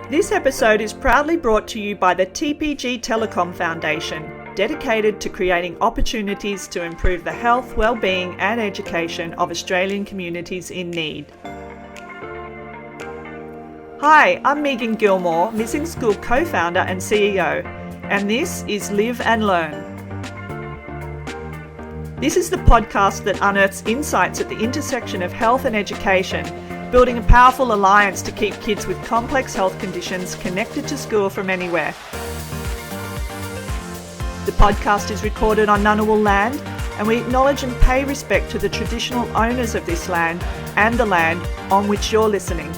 This episode is proudly brought to you by the TPG Telecom Foundation, dedicated to creating opportunities to improve the health, well-being and education of Australian communities in need. Hi, I'm Megan Gilmour, Missing School co-founder and CEO, and this is Live&Learn. This is the podcast that unearths insights at the intersection of health and education, building a powerful alliance to keep kids with complex health conditions connected to school from anywhere. The podcast is recorded on Ngunnawal land, and we acknowledge and pay respect to the traditional owners of this land and the land on which you're listening.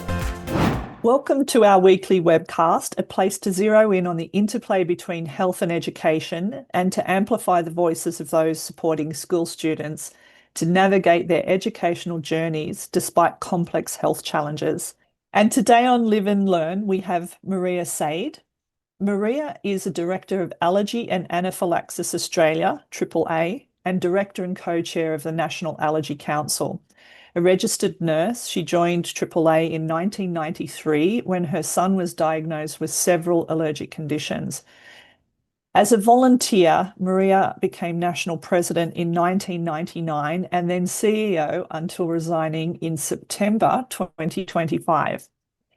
Welcome to our weekly webcast, a place to zero in on the interplay between health and education and to amplify the voices of those supporting school students to navigate their educational journeys despite complex health challenges. And today on Live and Learn, we have Maria Said. Maria is a director of Allergy and Anaphylaxis Australia, AAA, and director and co-chair of the National Allergy Council. A registered nurse, she joined AAA in 1993 when her son was diagnosed with several allergic conditions. As a volunteer, Maria became national president in 1999 and then CEO until resigning in September 2025.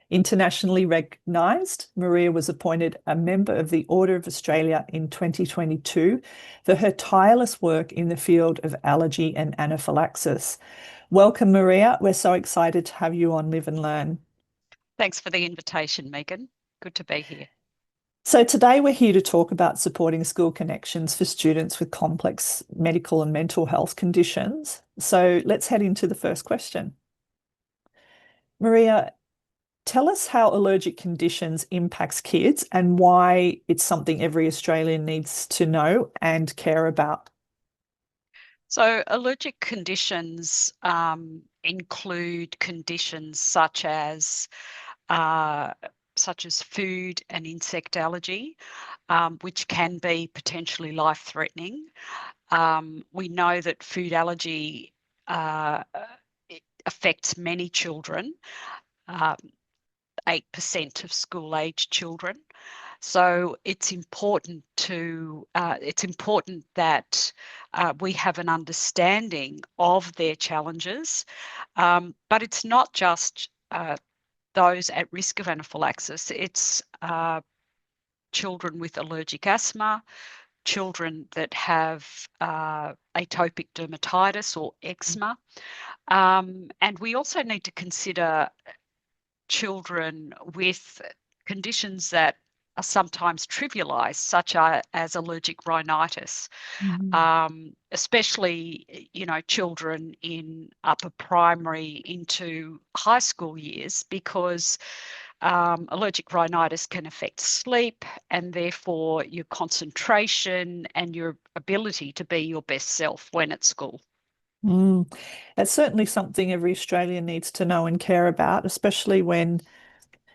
Internationally recognised, Maria was appointed a member of the Order of Australia in 2022 for her tireless work in the field of allergy and anaphylaxis. Welcome, Maria. We're so excited to have you on Live and Learn. Thanks for the invitation, Megan. Good to be here. So today we're here to talk about supporting school connections for students with complex medical and mental health conditions. So let's head into the first question. Maria, tell us how allergic conditions impacts kids and why it's something every Australian needs to know and care about. So allergic conditions include conditions such as food and insect allergy, which can be potentially life-threatening. We know that food allergy affects many children, 8% of school-aged children. So it's important that we have an understanding of their challenges, but it's not just those at risk of anaphylaxis. It's children with allergic asthma, children that have atopic dermatitis or eczema, and we also need to consider children with conditions that are sometimes trivialized, such as allergic rhinitis, especially, children in upper primary into high school years, because allergic rhinitis can affect sleep and therefore your concentration and your ability to be your best self when at school. It's certainly something every Australian needs to know and care about, especially when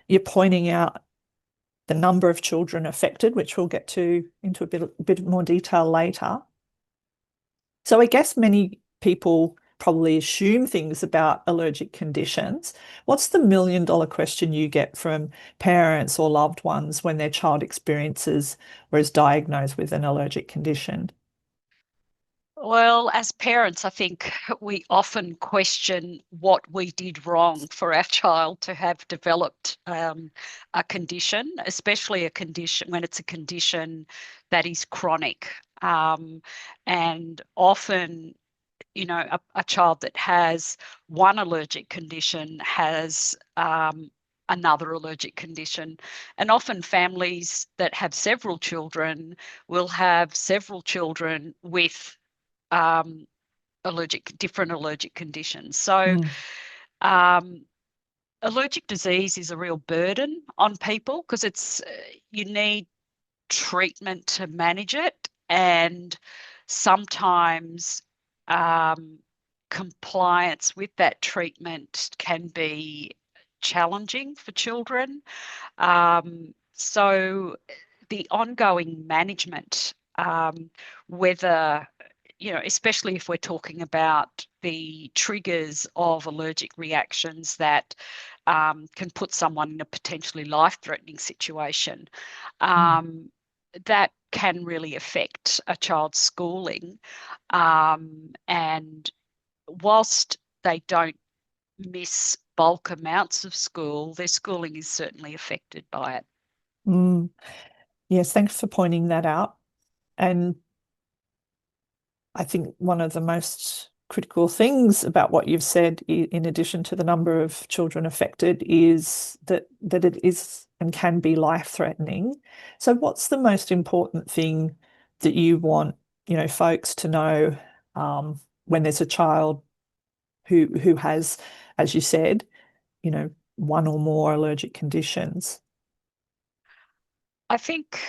you're pointing out the number of children affected, which we'll get into a bit more detail later. So I guess many people probably assume things about allergic conditions. What's the million-dollar question you get from parents or loved ones when their child experiences or is diagnosed with an allergic condition? Well, as parents, I think we often question what we did wrong for our child to have developed a condition, especially a condition when it's a condition that is chronic. And often, a child that has one allergic condition has another allergic condition. And often families that have several children will have several children with different allergic conditions. So allergic disease is a real burden on people because you need treatment to manage it, and sometimes compliance with that treatment can be challenging for children. So the ongoing management, whether especially if we're talking about the triggers of allergic reactions that can put someone in a potentially life-threatening situation, that can really affect a child's schooling. And whilst they don't miss bulk amounts of school, their schooling is certainly affected by it. Yes, thanks for pointing that out. And I think one of the most critical things about what you've said, in addition to the number of children affected, is that it is and can be life-threatening. So what's the most important thing that you want, folks to know when there's a child who has, as you said, one or more allergic conditions? I think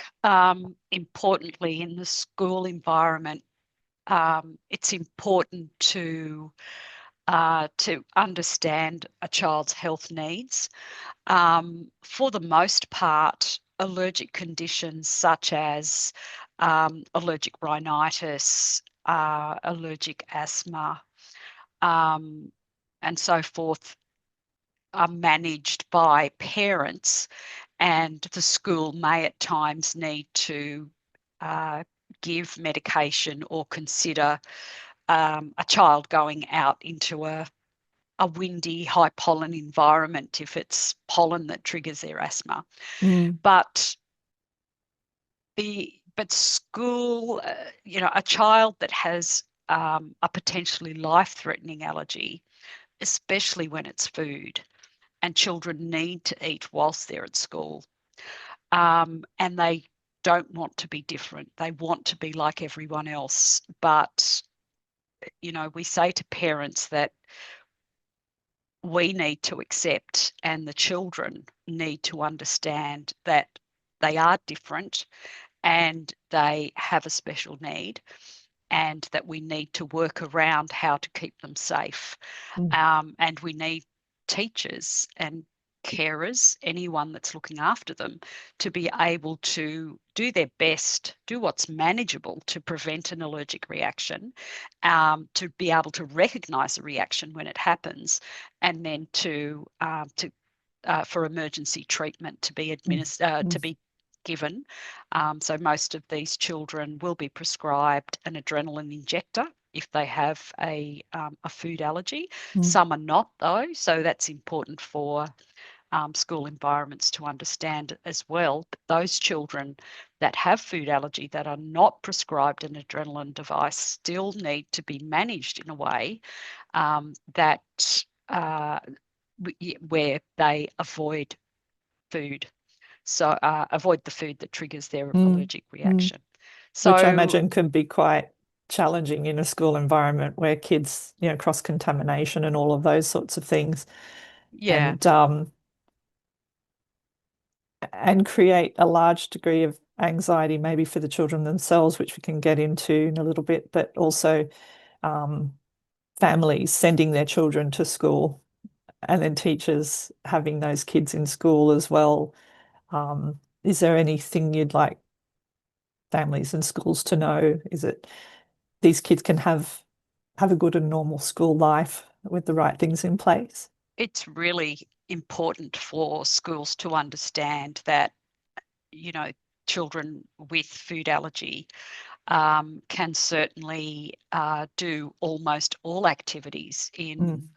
importantly in the school environment, it's important to understand a child's health needs. For the most part, allergic conditions such as allergic rhinitis, allergic asthma, and so forth are managed by parents, and the school may at times need to give medication or consider a child going out into a windy, high pollen environment if it's pollen that triggers their asthma. But school, a child that has a potentially life-threatening allergy, especially when it's food, and children need to eat whilst they're at school, and they don't want to be different. They want to be like everyone else. But, we say to parents that we need to accept, and the children need to understand, that they are different and they have a special need, and that we need to work around how to keep them safe. And we need teachers and carers, anyone that's looking after them, to be able to do their best, do what's manageable to prevent an allergic reaction, to be able to recognise a reaction when it happens, and then for emergency treatment to be administered, to be given. So most of these children will be prescribed an adrenaline injector if they have a food allergy. Some are not, though, so that's important for school environments to understand as well. But those children that have food allergy that are not prescribed an adrenaline device still need to be managed in a way that where they avoid food. So avoid the food that triggers their allergic reaction. So, which I imagine can be quite challenging in a school environment where kids, cross-contamination and all of those sorts of things. Yeah. And create a large degree of anxiety maybe for the children themselves, which we can get into in a little bit, but also families sending their children to school, and then teachers having those kids in school as well. Is there anything you'd like families and schools to know? Is it these kids can have a good and normal school life with the right things in place? It's really important for schools to understand that, children with food allergy can certainly do almost all activities in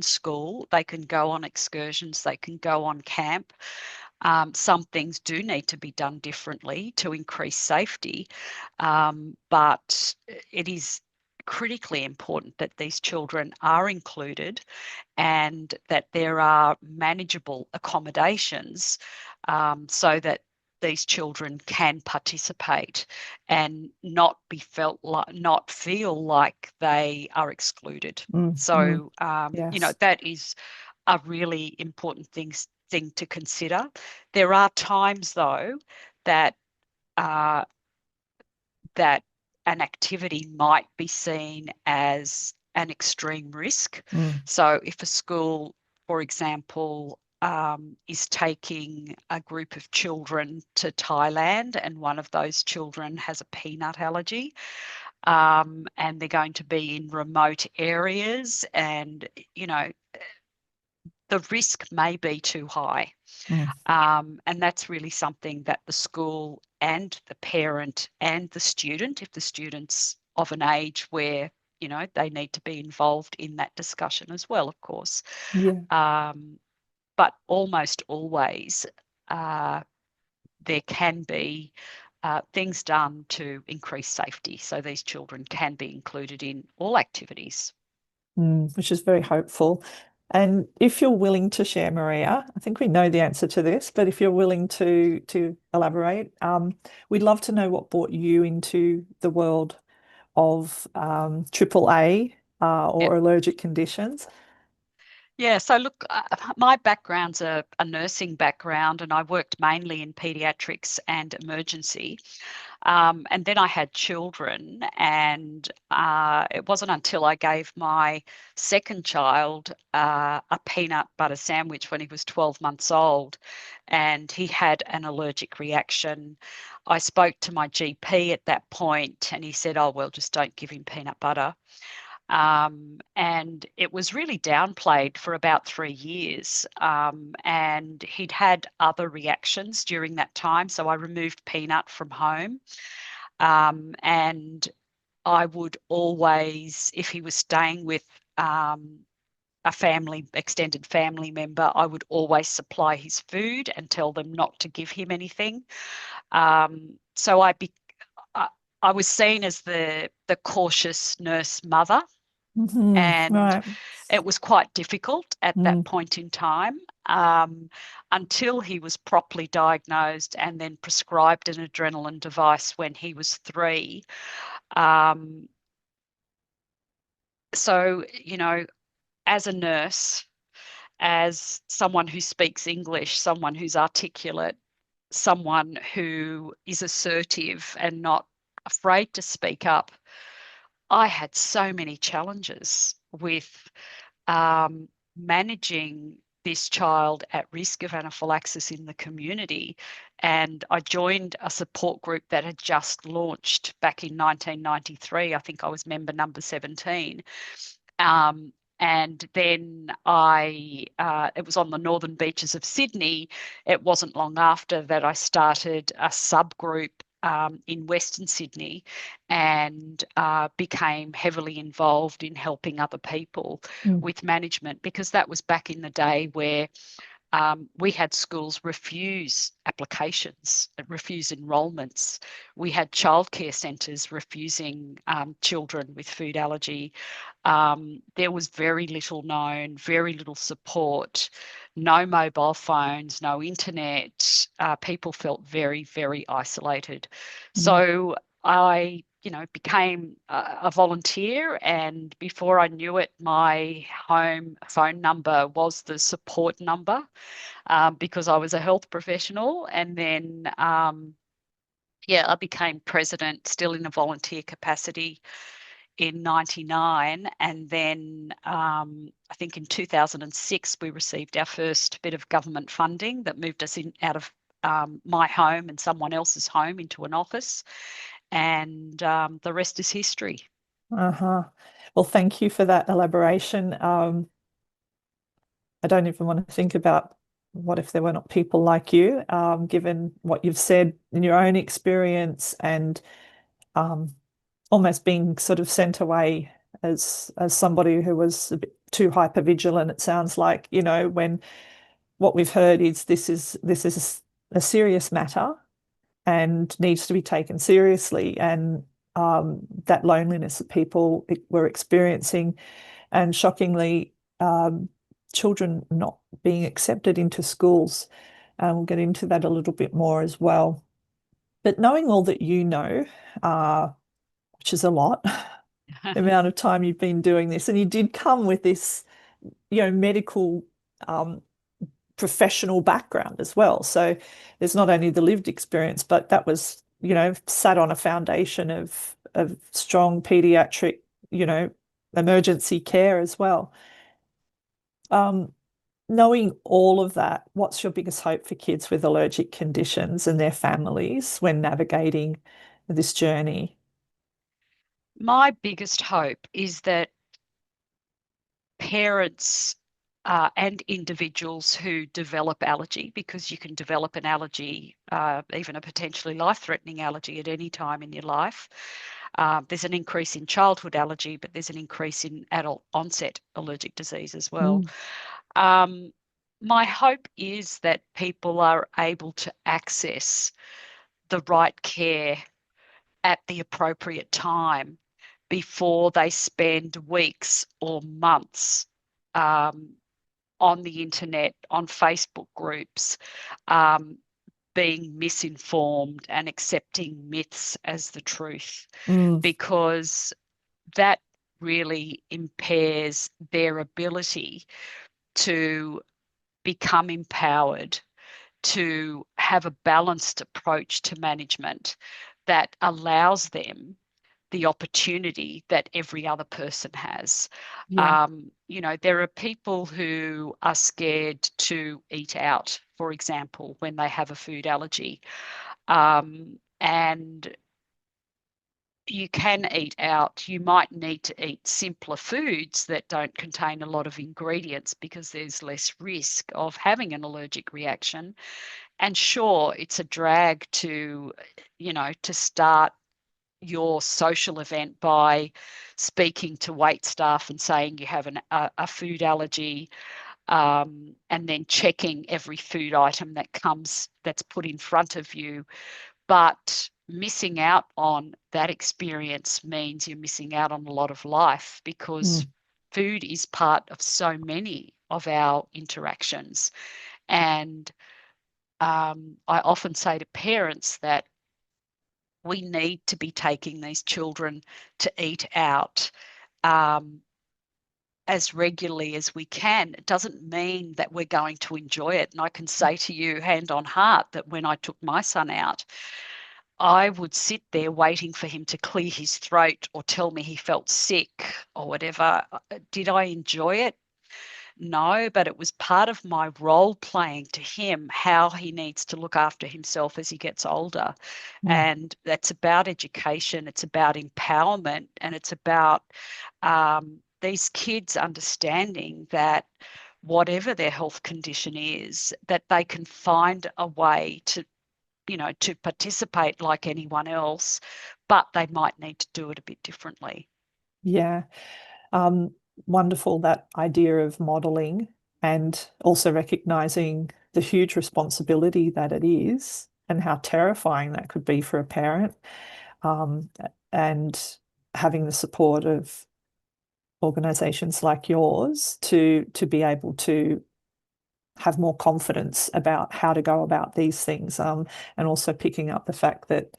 school. They can go on excursions, they can go on camp. Some things do need to be done differently to increase safety, but it is critically important that these children are included, and that there are manageable accommodations, so that these children can participate and not feel like they are excluded. So yes. that is a really important thing to consider. There are times, though, that that an activity might be seen as an extreme risk. So if a school, for example, is taking a group of children to Thailand, and one of those children has a peanut allergy, and they're going to be in remote areas, and the risk may be too high. Mm. And that's really something that the school and the parent and the student, if the student's of an age where they need to be involved in that discussion as well, of course. Yeah. But almost always there can be things done to increase safety, so these children can be included in all activities. Which is very hopeful. And if you're willing to share, Maria, I think we know the answer to this, but if you're willing to elaborate, we'd love to know what brought you into the world of AAA Yep. or allergic conditions. Yeah, so look, my background's a nursing background, and I worked mainly in pediatrics and emergency. And then I had children, and it wasn't until I gave my second child a peanut butter sandwich when he was 12 months old, and he had an allergic reaction. I spoke to my GP at that point, and he said, "Oh, well, just don't give him peanut butter." And it was really downplayed for about 3 years. And he'd had other reactions during that time. So I removed peanut from home. And I would always, if he was staying with a extended family member, I would always supply his food and tell them not to give him anything. So I was seen as the cautious nurse mother. And Right. it was quite difficult at that Mm. point in time, until he was properly diagnosed and then prescribed an adrenaline device when he was 3. Um, so, as a nurse, as someone who speaks English, someone who's articulate, someone who is assertive and not afraid to speak up, I had so many challenges with managing this child at risk of anaphylaxis in the community. And I joined a support group that had just launched back in 1993. I think I was member number 17. And then it was on the northern beaches of Sydney. It wasn't long after that I started a subgroup in Western Sydney, and became heavily involved in helping other people Mm. with management, because that was back in the day where we had schools refuse applications, refuse enrolments. We had childcare centres refusing children with food allergy. There was very little known, very little support, no mobile phones, no internet. People felt very, very isolated. Mm. So I became a volunteer, and before I knew it, my home phone number was the support number, because I was a health professional. And then, I became president, still in a volunteer capacity, in 99. And then I think in 2006, we received our first bit of government funding that moved us out of my home and someone else's home into an office. And the rest is history. Uh-huh. Well, thank you for that elaboration. I don't even want to think about what if there were not people like you, given what you've said in your own experience, and um, almost being sort of sent away as somebody who was a bit too hyper vigilant. It sounds like, when what we've heard is this is a serious matter and needs to be taken seriously, and that loneliness that people were experiencing, and shockingly, children not being accepted into schools. We'll get into that a little bit more as well. But knowing all that you know, which is a lot, the amount of time you've been doing this, and you did come with this, medical professional background as well. So there's not only the lived experience, but that was, sat on a foundation of strong pediatric, emergency care as well. Knowing all of that, what's your biggest hope for kids with allergic conditions and their families when navigating this journey? My biggest hope is that parents and individuals who develop allergy, because you can develop an allergy, even a potentially life-threatening allergy at any time in your life. There's an increase in childhood allergy, but there's an increase in adult onset allergic disease as well. My hope is that people are able to access the right care at the appropriate time before they spend weeks or months on the internet, on Facebook groups, being misinformed and accepting myths as the truth, because that really impairs their ability to become empowered, to have a balanced approach to management that allows them the opportunity that every other person has. Yeah. There are people who are scared to eat out, for example, when they have a food allergy. And you can eat out. You might need to eat simpler foods that don't contain a lot of ingredients because there's less risk of having an allergic reaction. And sure, it's a drag to start your social event by speaking to wait staff and saying you have a food allergy, and then checking every food item that's put in front of you. But missing out on that experience means you're missing out on a lot of life, because food is part of so many of our interactions. And I often say to parents that we need to be taking these children to eat out as regularly as we can. It doesn't mean that we're going to enjoy it. And I can say to you, hand on heart, that when I took my son out, I would sit there waiting for him to clear his throat or tell me he felt sick or whatever. Did I enjoy it? No, but it was part of my role playing to him how he needs to look after himself as he gets older. And that's about education, it's about empowerment, and it's about these kids understanding that whatever their health condition is, that they can find a way to participate like anyone else, but they might need to do it a bit differently. Yeah. Wonderful, that idea of modeling and also recognizing the huge responsibility that it is and how terrifying that could be for a parent, and having the support of organizations like yours to be able to have more confidence about how to go about these things, and also picking up the fact that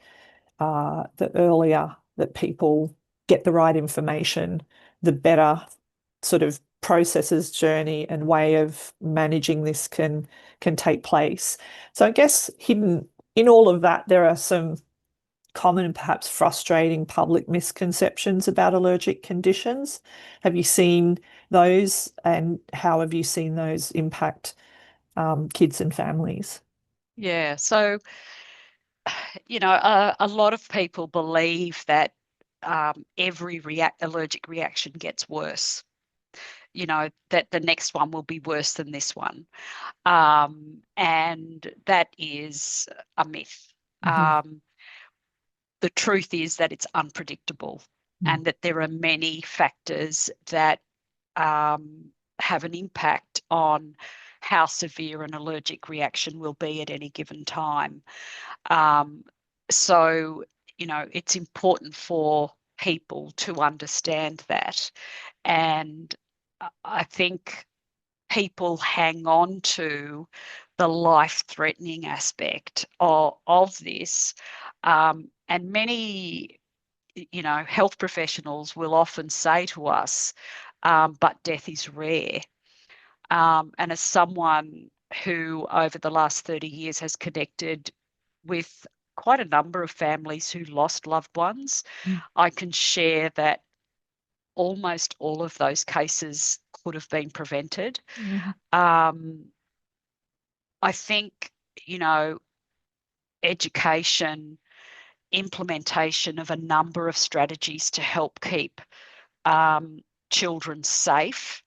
the earlier that people get the right information, the better sort of processes, journey, and way of managing this can take place. So I guess hidden in all of that, there are some common and perhaps frustrating public misconceptions about allergic conditions. Have you seen those, and how have you seen those impact kids and families? Yeah, so a lot of people believe that every allergic reaction gets worse. That the next one will be worse than this one, and that is a myth. The truth is that it's unpredictable, and that there are many factors that have an impact on how severe an allergic reaction will be at any given time. So, it's important for people to understand that. And I think people hang on to the life-threatening aspect of this. And many, health professionals will often say to us, but death is rare. And as someone who over the last 30 years has connected with quite a number of families who lost loved ones, I can share that almost all of those cases could have been prevented. I think, education implementation of a number of strategies to help keep children safe,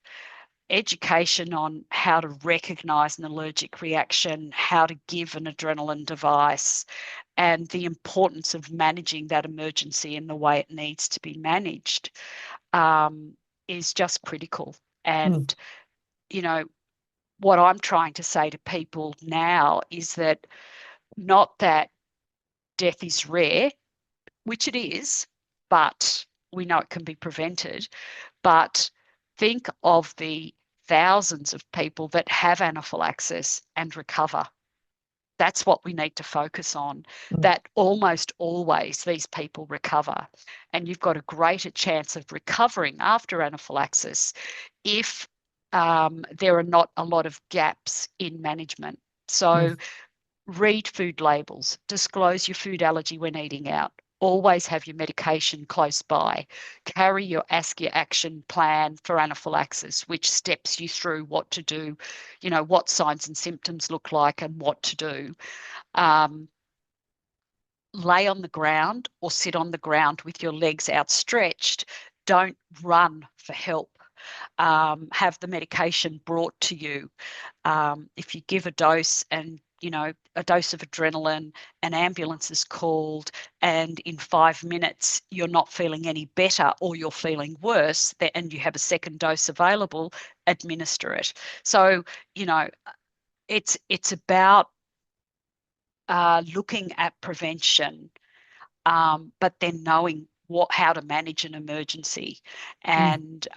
education on how to recognise an allergic reaction, how to give an adrenaline device, and the importance of managing that emergency in the way it needs to be managed is just critical. And, you know, what I'm trying to say to people now is that not that death is rare, which it is, but we know it can be prevented. But think of the thousands of people that have anaphylaxis and recover. That's what we need to focus on, that almost always these people recover. And you've got a greater chance of recovering after anaphylaxis if there are not a lot of gaps in management. So read food labels, disclose your food allergy when eating out, always have your medication close by, ask your action plan for anaphylaxis, which steps you through what to do, you know, what signs and symptoms look like and what to do. Lay on the ground or sit on the ground with your legs outstretched. Don't run for help. Have the medication brought to you. If you give a dose and, you know, a dose of adrenaline, an ambulance is called, and in 5 minutes you're not feeling any better or you're feeling worse, and you have a second dose available, administer it. So, you know, it's about looking at prevention, but then knowing how to manage an emergency. And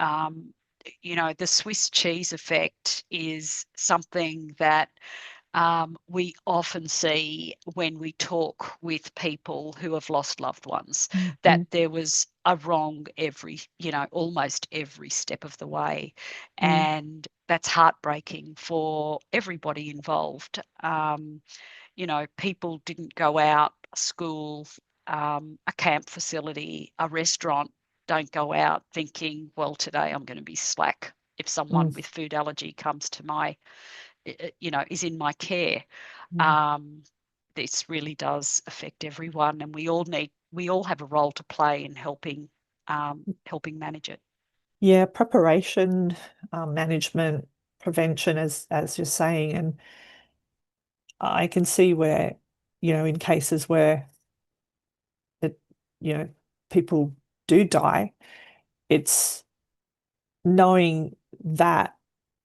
you know, the Swiss cheese effect is something that we often see when we talk with people who have lost loved ones, that there was a wrong almost every step of the way. And that's heartbreaking for everybody involved. You know, people didn't go out, school, a camp facility, a restaurant, don't go out thinking, well, today I'm going to be slack if someone with food allergy comes to my, you know, is in my care. This really does affect everyone, and we all have a role to play in helping manage it. Yeah, preparation, management, prevention, as you're saying, and I can see where, you know, in cases where it, you know, people do die, it's knowing that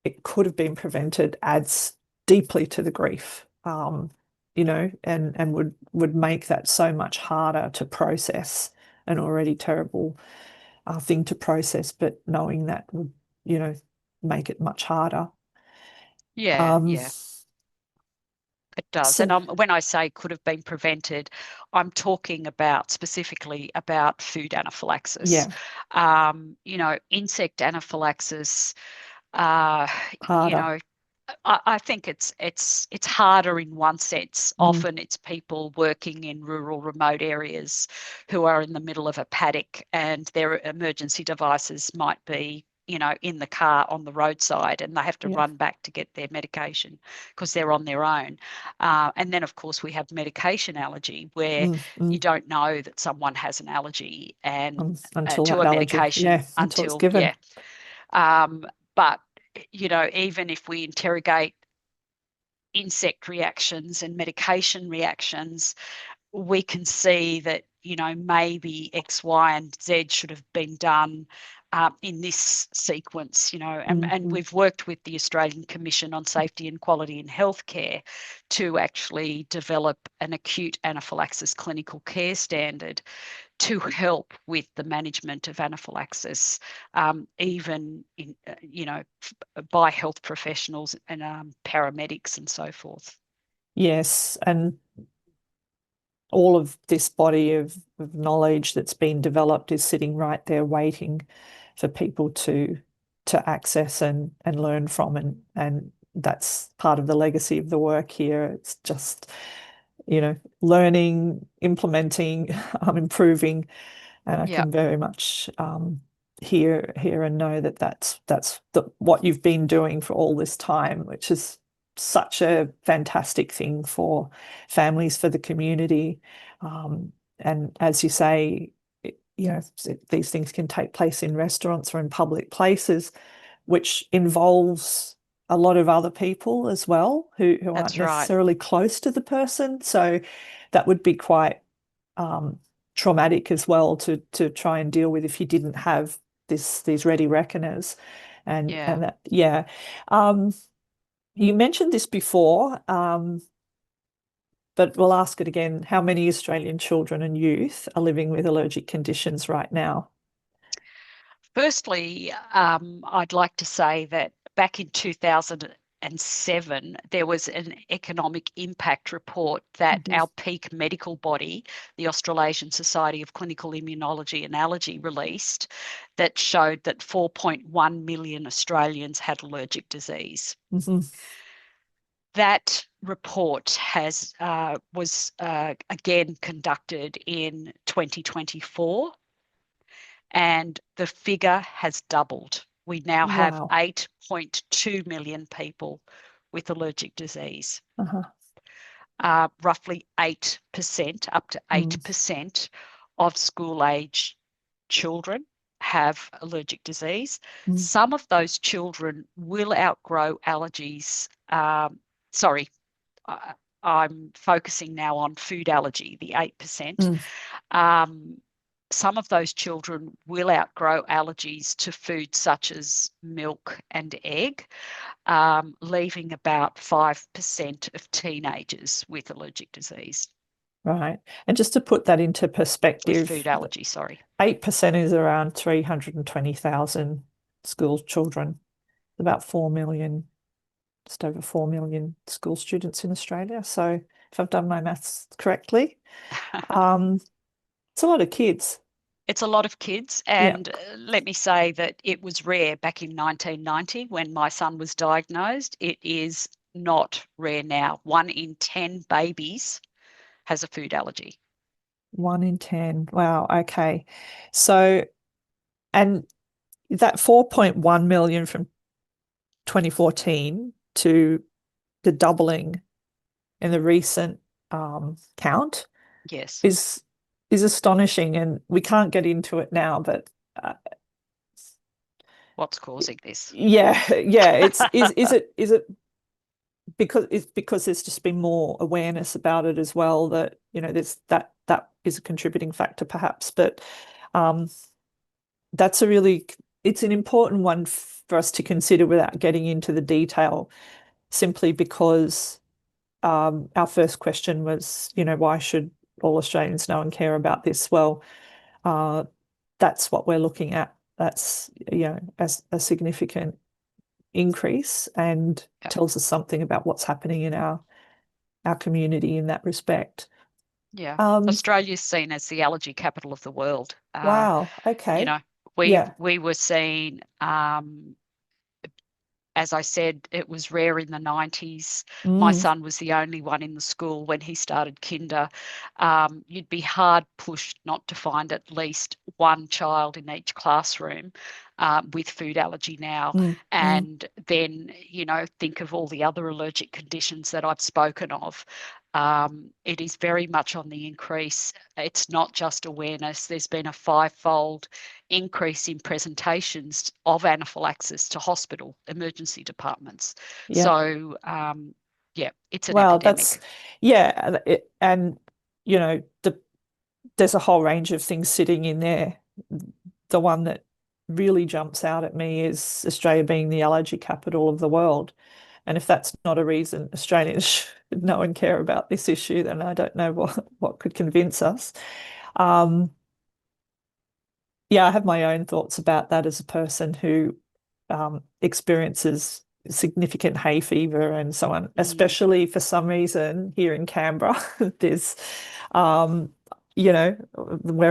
it could have been prevented adds deeply to the grief, you know, and would make that so much harder to process, an already terrible thing to process, but knowing that would, you know, make it much harder. Yeah, it does. So, And when I say could have been prevented, I'm talking about specifically about food anaphylaxis. yeah, You know, insect anaphylaxis, you harder. know, I think it's harder in one sense. Often it's people working in rural, remote areas who are in the middle of a paddock, and their emergency devices might be, you know, in the car on the roadside, and they have to run back to get their medication because they're on their own. And then, of course, we have medication allergy, where you don't know that someone has an allergy and until to that a allergy, medication until it's given. But you know, even if we interrogate insect reactions and medication reactions, we can see that, you know, maybe X, Y, and Z should have been done in this sequence, you know, and we've worked with the Australian Commission on Safety and Quality in Healthcare to actually develop an acute anaphylaxis clinical care standard to help with the management of anaphylaxis, even in, you know, by health professionals and paramedics and so forth. Yes, and all of this body of knowledge that's been developed is sitting right there waiting for people to access and learn from, and that's part of the legacy of the work here. It's just, you know, learning, implementing, improving, and I can very much hear and know that that's what you've been doing for all this time, which is such a fantastic thing for families, for the community, and as you say, these things can take place in restaurants or in public places, which involves a lot of other people as well who aren't That's right. necessarily close to the person. So that would be quite traumatic as well to try and deal with if you didn't have these ready reckoners. And Yeah. that, yeah. You mentioned this before, but we'll ask it again. How many Australian children and youth are living with allergic conditions right now? Firstly, I'd like to say that back in 2007, there was an economic impact report that our peak medical body, the Australasian Society of Clinical Immunology and Allergy, released that showed that 4.1 million Australians had allergic disease. That report was again conducted in 2024. And the figure has doubled. We now have 8.2 million people with allergic disease. Roughly 8%, up to 8% of school-age children have allergic disease. Some of those children will outgrow allergies. I'm focusing now on food allergy, the 8%. Some of those children will outgrow allergies to foods such as milk and egg, leaving about 5% of teenagers with allergic disease. Right. And just to put that into perspective, with food allergy, sorry. 8% is around 320,000 school children, about 4 million, just over 4 million school students in Australia. So if I've done my maths correctly, it's a lot of kids. It's a lot of kids. And let me say that it was rare back in 1990 when my son was diagnosed. It is not rare now. 1 in 10 babies has a food allergy. 1 in 10. Wow. Okay. So, and that 4.1 million from 2014 to the doubling in the recent count, yes, is astonishing, and we can't get into it now, but what's causing this? Yeah. Is it because there's just been more awareness about it as well, that there's that is a contributing factor perhaps, but it's an important one for us to consider without getting into the detail, simply because our first question was, why should all Australians know and care about this? Well, that's what we're looking at. That's, as a significant increase, and tells us something about what's happening in our community in that respect. Yeah. Australia's seen as the allergy capital of the world. Wow. Okay. We were seen, as I said, it was rare in the 90s. My son was the only one in the school when he started kinder. You'd be hard pushed not to find at least one child in each classroom with food allergy now. And then, think of all the other allergic conditions that I've spoken of. It is very much on the increase. It's not just awareness. There's been a 5-fold increase in presentations of anaphylaxis to hospital emergency departments. So, it's an epidemic. There's a whole range of things sitting in there. The one that really jumps out at me is Australia being the allergy capital of the world. And if that's not a reason Australians should know and care about this issue, then I don't know what could convince us. I have my own thoughts about that as a person who experiences significant hay fever and so on, especially for some reason here in Canberra. There's, where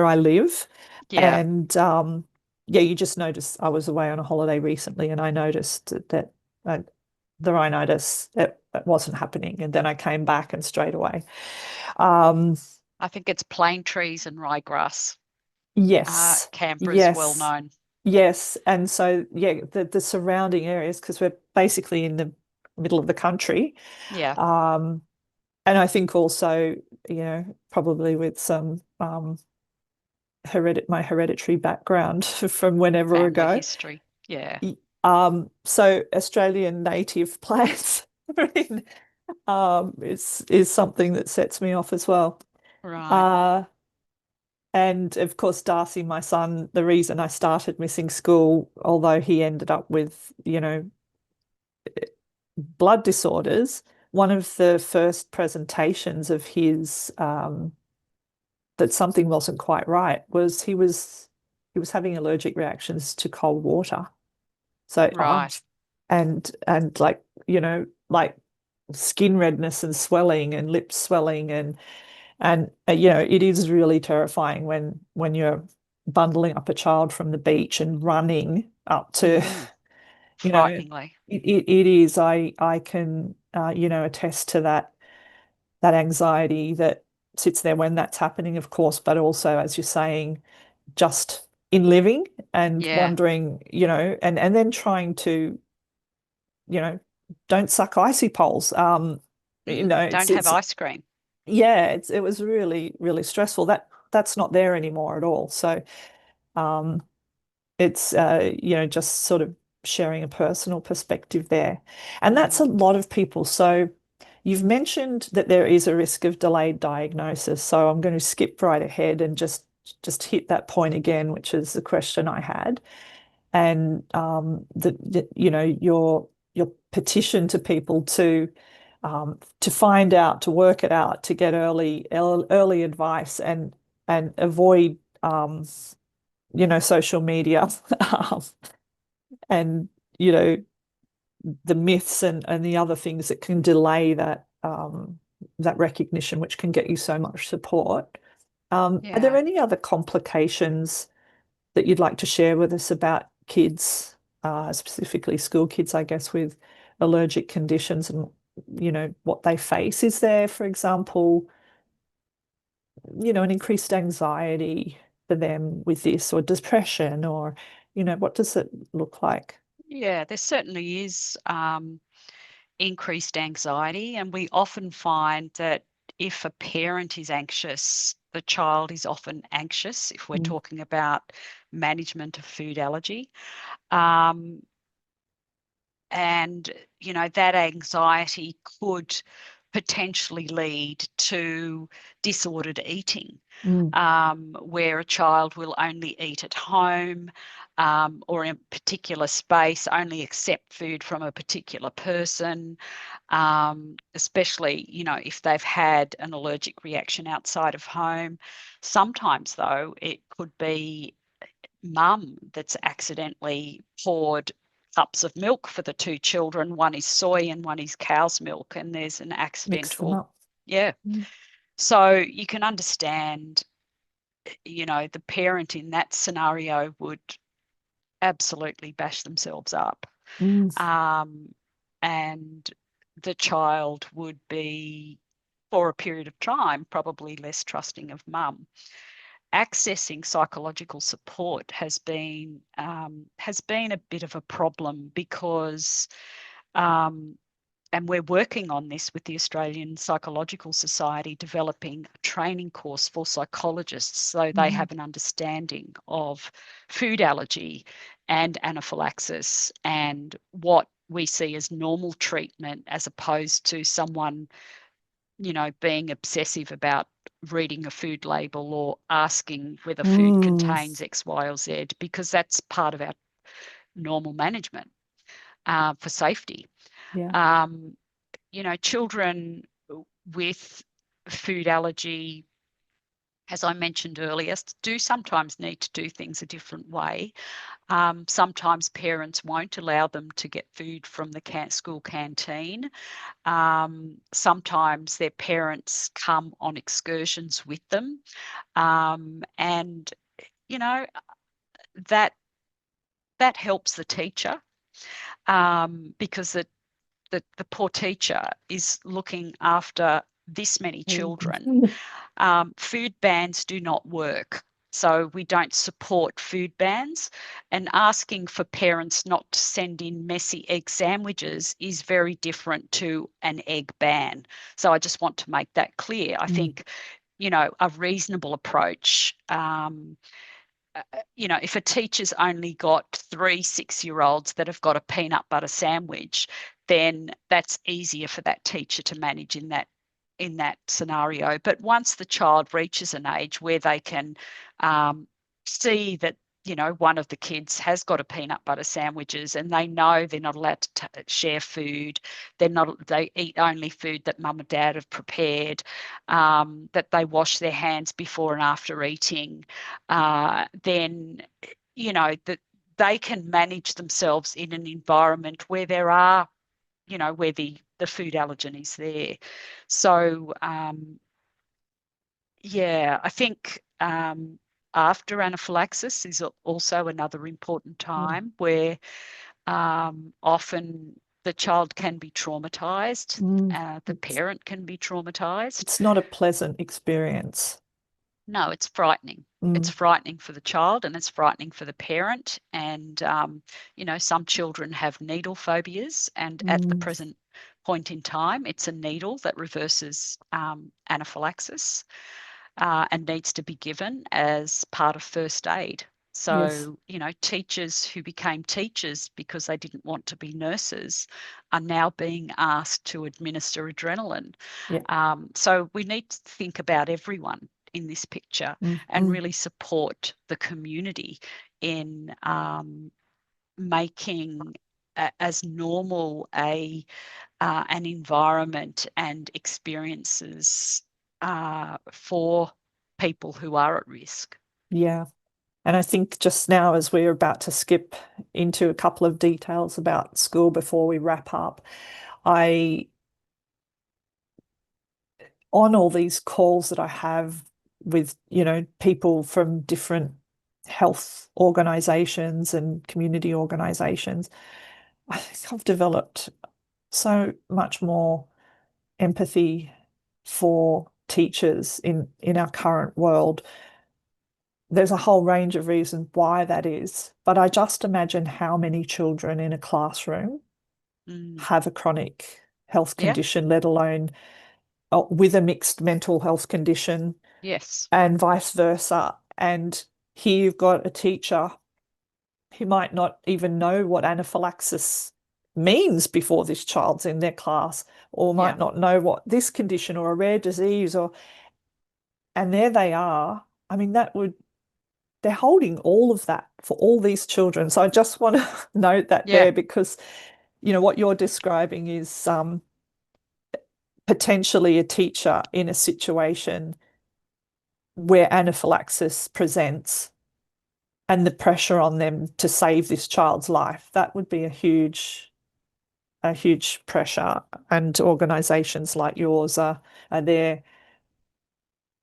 I live. And you just notice. I was away on a holiday recently and I noticed that the rhinitis, it wasn't happening. And then I came back and straight away. I think it's plane trees and ryegrass. Yes. Canberra's well known. Yes. And so, the surrounding areas, because we're basically in the middle of the country. Yeah. And I think also probably with some my hereditary background from whenever Family ago. history. Yeah. So Australian native plants is something that sets me off as well. Right. Uh, and of course, Darcy, my son, the reason I started missing school, although he ended up with, blood disorders, one of the first presentations of his that something wasn't quite right was he was having allergic reactions to cold water. So Right. and like skin redness and swelling and lip swelling and it is really terrifying when you're bundling up a child from the beach and running up to Mm. you know Frighteningly. it is. I can attest to that anxiety that sits there when that's happening, of course, but also, as you're saying, just in living and Yeah. wondering, and then trying to, you know, don't suck icy poles. Don't have It's ice cream. yeah, it was really, really stressful. That's not there anymore at all. So um, it's just sort of sharing a personal perspective there, and that's a Mm. lot of people. So you've mentioned that there is a risk of delayed diagnosis. So I'm going to skip right ahead and just hit that point again, which is the question I had, and your petition to people to find out, to work it out, to get early advice and avoid social media and you know the myths and the other things that can delay that recognition, which can get you so much support. Are there Yeah. any other complications that you'd like to share with us about kids, specifically school kids, I guess, with allergic conditions and what they face? Is there, for example, an increased anxiety for them with this, or depression, or what does it look like? Yeah, there certainly is increased anxiety, and we often find that if a parent is anxious, the child is often anxious if we're Mm. talking about management of food allergy. Um, and, that anxiety could potentially lead to disordered eating, Mm. where a child will only eat at home, or in a particular space, only accept food from a particular person, especially, if they've had an allergic reaction outside of home. Sometimes, though, it could be mum that's accidentally poured cups of milk for the two children. One is soy and one is cow's milk, and there's an Mix them accidental. up. Yeah. Mm. So you can understand, the parent in that scenario would absolutely bash themselves up. Mm. And the child would be, for a period of time, probably less trusting of mum. Accessing psychological support has been a bit of a problem because, and we're working on this with the Australian Psychological Society, developing a training course for psychologists so they Mhm. have an understanding of food allergy and anaphylaxis and what we see as normal treatment, as opposed to someone, being obsessive about reading a food label or asking whether food Mm. contains X, Y, or Z, because that's part of our normal management, for safety. Yeah. Um, Children with food allergy, as I mentioned earlier, do sometimes need to do things a different way. Sometimes parents won't allow them to get food from the school canteen. Sometimes their parents come on excursions with them. And, you know, that that helps the teacher, because the poor teacher is looking after this many children. Mm. Food bans do not work. So we don't support food bans, and asking for parents not to send in messy egg sandwiches is very different to an egg ban. So I just want to make that clear. I think, a reasonable approach, if a teacher's only got 3 6-year-olds that have got a peanut butter sandwich, then that's easier for that teacher to manage in that scenario. But once the child reaches an age where they can see that, one of the kids has got a peanut butter sandwiches and they know they're not allowed to share food, they eat only food that mum and dad have prepared, that they wash their hands before and after eating, then, that they can manage themselves in an environment where there are, where the food allergen is there. So, I think after anaphylaxis is also another important time where often the child can be traumatized, the parent can be traumatized. It's not a pleasant experience. No, it's frightening. It's frightening for the child and it's frightening for the parent. And, some children have needle phobias, and at the present point in time, it's a needle that reverses anaphylaxis and needs to be given as part of first aid. So, teachers who became teachers because they didn't want to be nurses are now being asked to administer adrenaline. Yeah. So we need to think about everyone in this picture and really support the community in making as normal an environment and experiences for people who are at risk. Yeah. And I think just now, as we're about to skip into a couple of details about school before we wrap up, on all these calls that I have with, people from different health organizations and community organizations, I think I've developed so much more empathy for teachers in our current world. There's a whole range of reasons why that is, but I just imagine how many children in a classroom have a chronic health condition, let alone with a mixed mental health condition. Yes. And vice versa. And here you've got a teacher who might not even know what anaphylaxis means before this child's in their class, or might not know what this condition or a rare disease, and there they are. I mean, they're holding all of that for all these children. So I just want to note that there, because, what you're describing is potentially a teacher in a situation where anaphylaxis presents and the pressure on them to save this child's life. That would be a huge pressure. And organizations like yours are there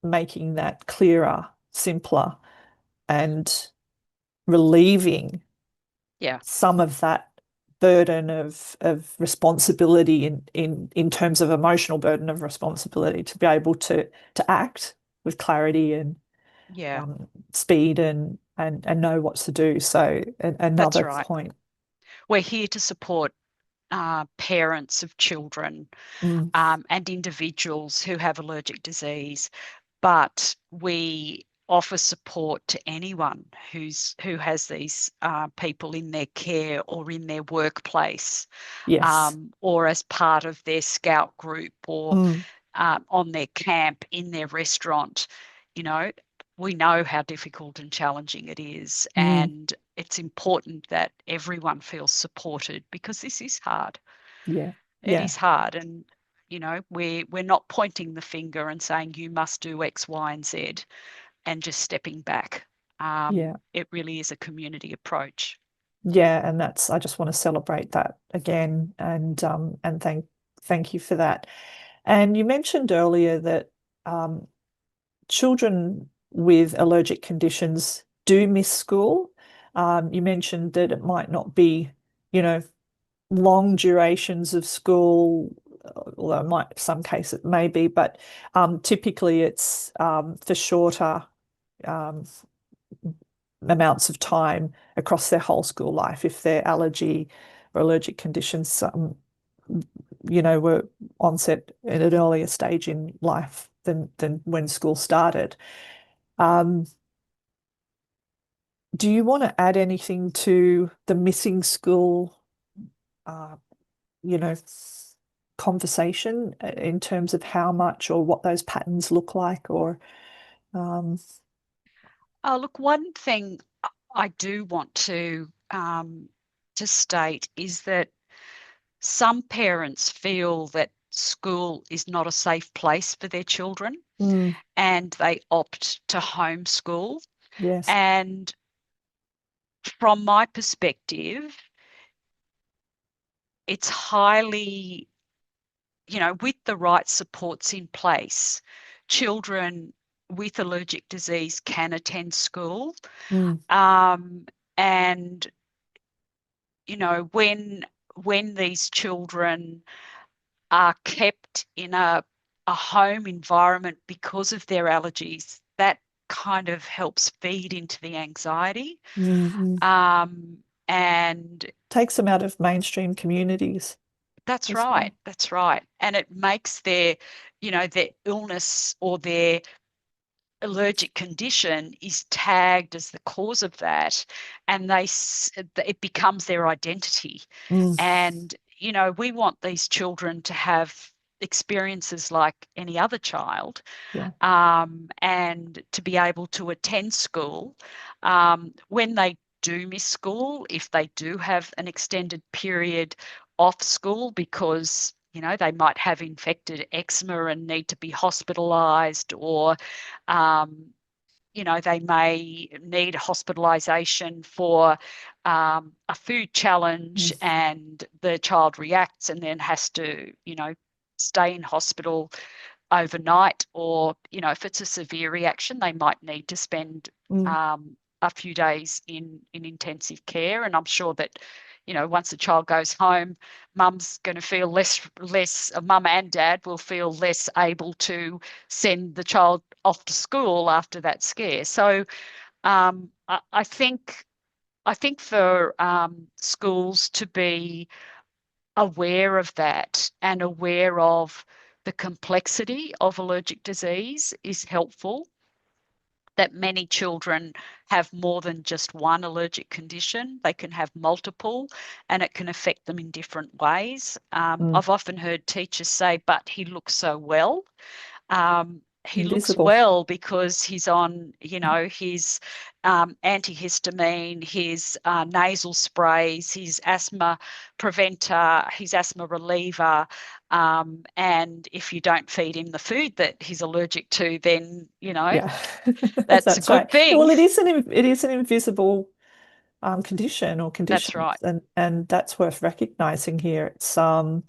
making that clearer, simpler, and relieving some of that burden of responsibility in terms of emotional burden of responsibility, to be able to act with clarity and speed and know what to do. So another point. We're here to support parents of children and individuals who have allergic disease, but we offer support to anyone who has these people in their care or in their workplace, or as part of their scout group, or on their camp, in their restaurant. We know how difficult and challenging it is, and it's important that everyone feels supported, because this is hard. It is hard, and we're not pointing the finger and saying you must do X, Y, and Z and just stepping back. It really is a community approach. And I just want to celebrate that again, and thank you for that. And you mentioned earlier that children with allergic conditions do miss school. You mentioned that it might not be, long durations of school, although some cases it may be, but typically it's for shorter amounts of time across their whole school life if their allergy or allergic conditions, were onset at an earlier stage in life than when school started. Do you want to add anything to the missing school, uh, you know, conversation in terms of how much or what those patterns look like, or Oh, look, one thing I do want to state is that some parents feel that school is not a safe place for their children mm, and they opt to homeschool. yes, And from my perspective, it's highly, with the right supports in place, children with allergic disease can attend school. mm, Um, and, when these children are kept in a home environment because of their allergies, that kind of helps feed into the anxiety. mm, mm. Um, and Takes them out of mainstream communities that's as well. right, that's right. And it makes their illness or their allergic condition is tagged as the cause of that, and it becomes their identity. Mm, And we want these children to have experiences like any other child, yeah. and to be able to attend school. When they do miss school, if they do have an extended period off school because they might have infected eczema and need to be hospitalized, or um, they may need hospitalization for a food challenge, Mm, and the child reacts and then has to, stay in hospital overnight. Or, if it's a severe reaction, they might need to spend mm, a few days in intensive care. And I'm sure that, once the child goes home, mum's going to feel less, mum and dad will feel less able to send the child off to school after that scare. So I think for schools to be aware of that and aware of the complexity of allergic disease is helpful. That many children have more than just one allergic condition. They can have multiple, and it can affect them in different ways. mm. I've often heard teachers say, but he looks so well. He looks Invisible. well because he's on, his antihistamine, his nasal sprays, his asthma preventer, his asthma reliever. And if you don't feed him the food that he's allergic to, then, Yeah, that's a that's good right. Well, thing. it is an invisible condition or That's conditions, right. and that's worth recognizing here. It's and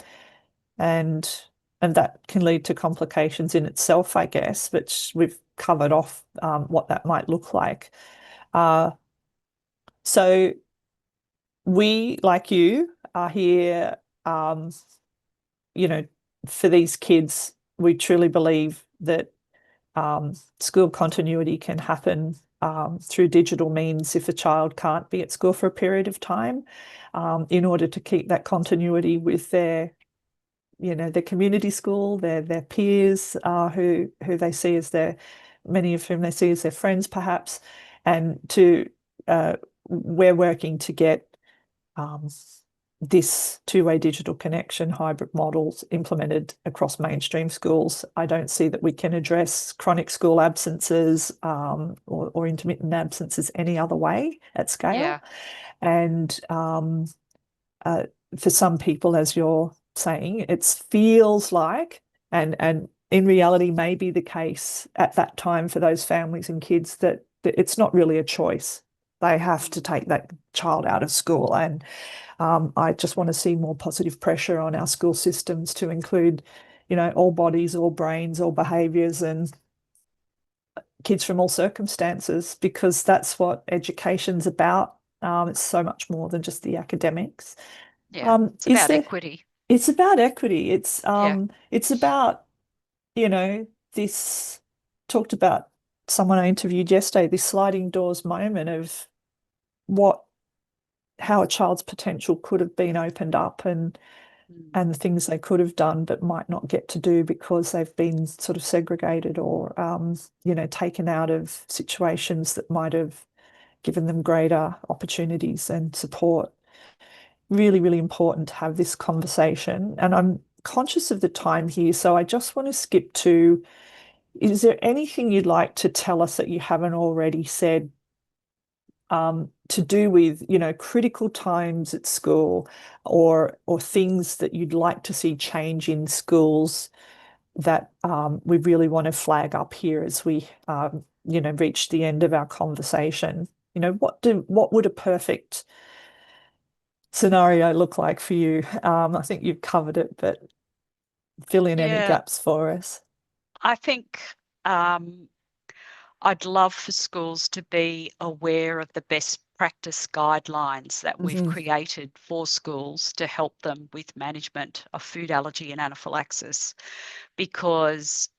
and that can lead to complications in itself, I guess, which we've covered off what that might look like. Uh, so we, like you, are here, um, you know, for these kids. We truly believe that school continuity can happen through digital means if a child can't be at school for a period of time, in order to keep that continuity with their community school, their peers, who they see as many of whom they see as their friends, perhaps, and we're working to get um, this two-way digital connection hybrid models implemented across mainstream schools. I don't see that we can address chronic school absences, or intermittent absences any other way at scale. Yeah. And uh, for some people, as you're saying, it feels like, and in reality may be the case at that time for those families and kids, that it's not really a choice. They have to take that child out of school. And I just want to see more positive pressure on our school systems to include, all bodies, all brains, all behaviours, and kids from all circumstances, because that's what education's about. It's so much more than just the academics. Yeah. It's Is about there? equity. It's about equity. It's Yeah. um, it's about, this talked about someone I interviewed yesterday, this sliding doors moment of how a child's potential could have been opened up and the things they could have done but might not get to do because they've been sort of segregated or, taken out of situations that might have given them greater opportunities and support. Really, really important to have this conversation. And I'm conscious of the time here, so I just want to skip to, is there anything you'd like to tell us that you haven't already said, to do with, critical times at school or things that you'd like to see change in schools that we really want to flag up here as we, reach the end of our conversation? What would a perfect scenario look like for you? I think you've covered it, but fill in any gaps for us. I think I'd love for schools to be aware of the best practice guidelines that we've created for schools to help them with management of food allergy and anaphylaxis, because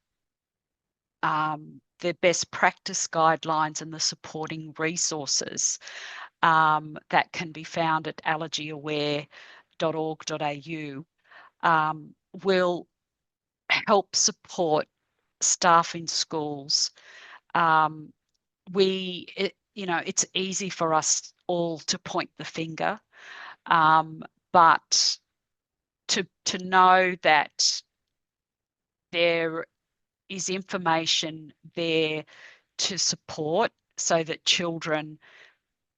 the best practice guidelines and the supporting resources that can be found at allergyaware.org.au will help support staff in schools. It's easy for us all to point the finger, but to know that there is information there to support so that children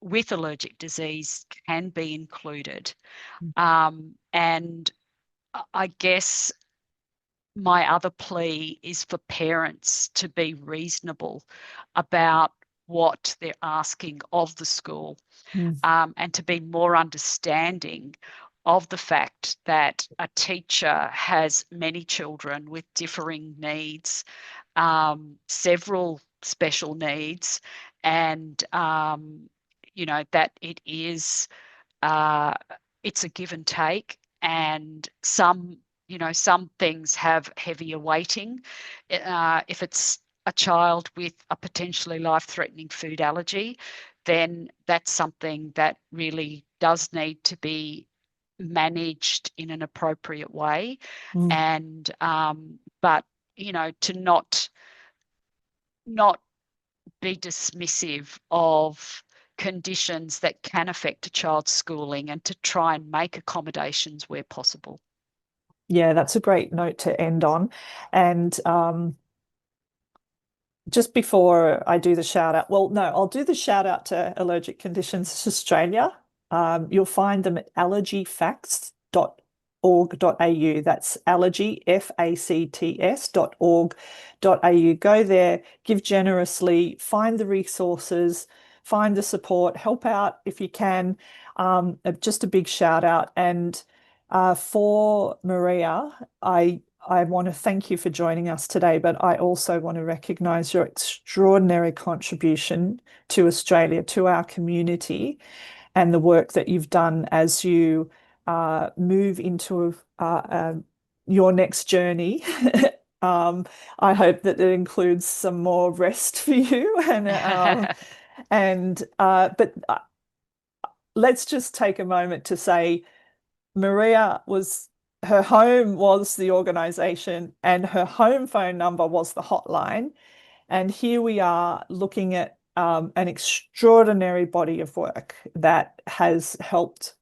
with allergic disease can be included. And I guess my other plea is for parents to be reasonable about what they're asking of the school, and to be more understanding of the fact that a teacher has many children with differing needs, several special needs, and that it is it's a give and take, and some things have heavier weighting. If it's a child with a potentially life-threatening food allergy, then that's something that really does need to be managed in an appropriate way. And but to not be dismissive of conditions that can affect a child's schooling, and to try and make accommodations where possible. Yeah, that's a great note to end on. And just before I do the shout out, well, no, I'll do the shout out to Allergic Conditions Australia. You'll find them at allergyfacts.org.au. That's allergy, FACTS.org.au. Go there, give generously, find the resources, find the support, help out if you can. Just a big shout out. And for Maria, I want to thank you for joining us today, but I also want to recognise your extraordinary contribution to Australia, to our community, and the work that you've done as you move into your next journey. I hope that it includes some more rest for you, but let's just take a moment to say Maria her home was the organisation, and her home phone number was the hotline. And here we are looking at an extraordinary body of work that has helped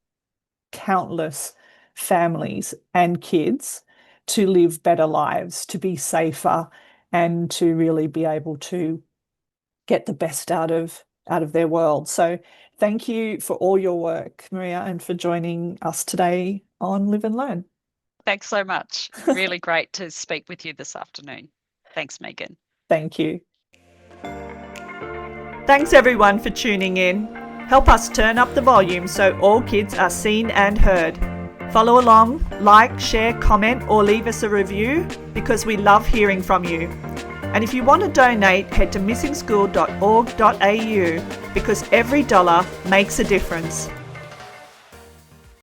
countless families and kids to live better lives, to be safer, and to really be able to get the best out of their world. So thank you for all your work, Maria, and for joining us today on Live and Learn. Thanks so much. Really great to speak with you this afternoon. Thanks, Megan. Thank you. Thanks everyone for tuning in. Help us turn up the volume so all kids are seen and heard. Follow along, like, share, comment, or leave us a review, because we love hearing from you. And if you want to donate, head to missingschool.org.au, because every dollar makes a difference.